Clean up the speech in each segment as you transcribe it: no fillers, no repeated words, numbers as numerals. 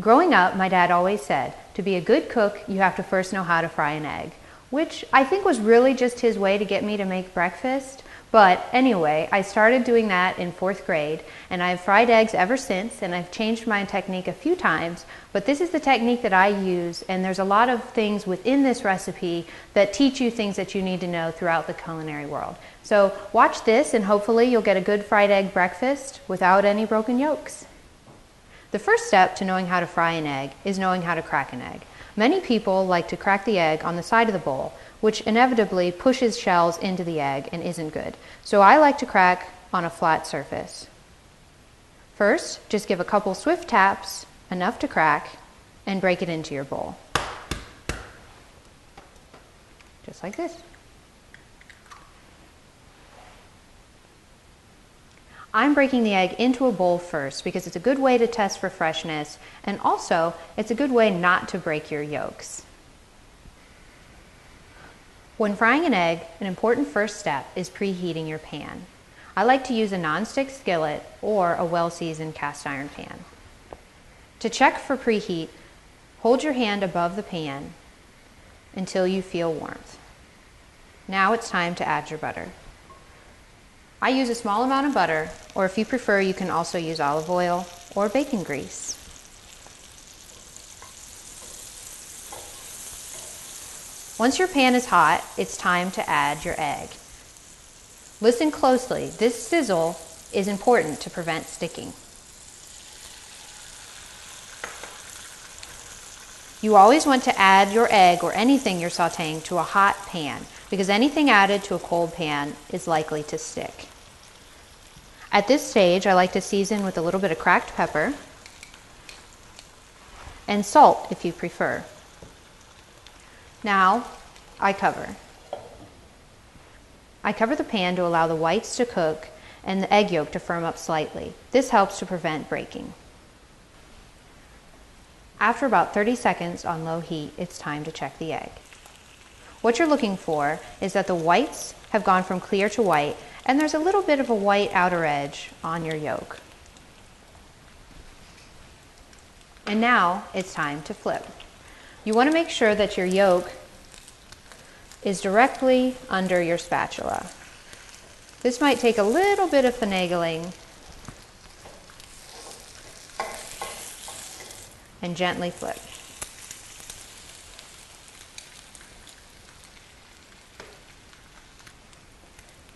Growing up, my dad always said, to be a good cook, you have to first know how to fry an egg, which I think was really just his way to get me to make breakfast. But anyway, I started doing that in 4th grade, and I've fried eggs ever since, and I've changed my technique a few times, but this is the technique that I use, and there's a lot of things within this recipe that teach you things that you need to know throughout the culinary world. So watch this, and hopefully you'll get a good fried egg breakfast without any broken yolks. The first step to knowing how to fry an egg is knowing how to crack an egg. Many people like to crack the egg on the side of the bowl, which inevitably pushes shells into the egg and isn't good. So I like to crack on a flat surface. First, just give a couple swift taps, enough to crack, and break it into your bowl. Just like this. I'm breaking the egg into a bowl first because it's a good way to test for freshness, and also it's a good way not to break your yolks. When frying an egg, an important first step is preheating your pan. I like to use a nonstick skillet or a well-seasoned cast iron pan. To check for preheat, hold your hand above the pan until you feel warmth. Now it's time to add your butter. I use a small amount of butter, or if you prefer, you can also use olive oil or bacon grease. Once your pan is hot, it's time to add your egg. Listen closely. This sizzle is important to prevent sticking. You always want to add your egg or anything you're sauteing to a hot pan, because anything added to a cold pan is likely to stick. At this stage, I like to season with a little bit of cracked pepper and salt if you prefer. Now, I cover. I cover the pan to allow the whites to cook and the egg yolk to firm up slightly. This helps to prevent breaking. After about 30 seconds on low heat, it's time to check the egg. What you're looking for is that the whites have gone from clear to white, and there's a little bit of a white outer edge on your yolk. And now it's time to flip. You want to make sure that your yolk is directly under your spatula. This might take a little bit of finagling and gently flip.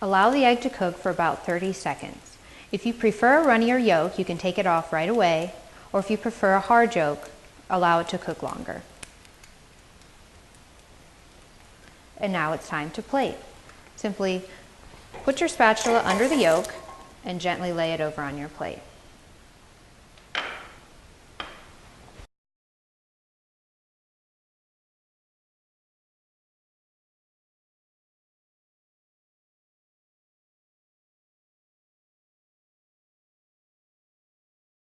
Allow the egg to cook for about 30 seconds. If you prefer a runnier yolk, you can take it off right away, or if you prefer a hard yolk, allow it to cook longer. And now it's time to plate. Simply put your spatula under the yolk and gently lay it over on your plate.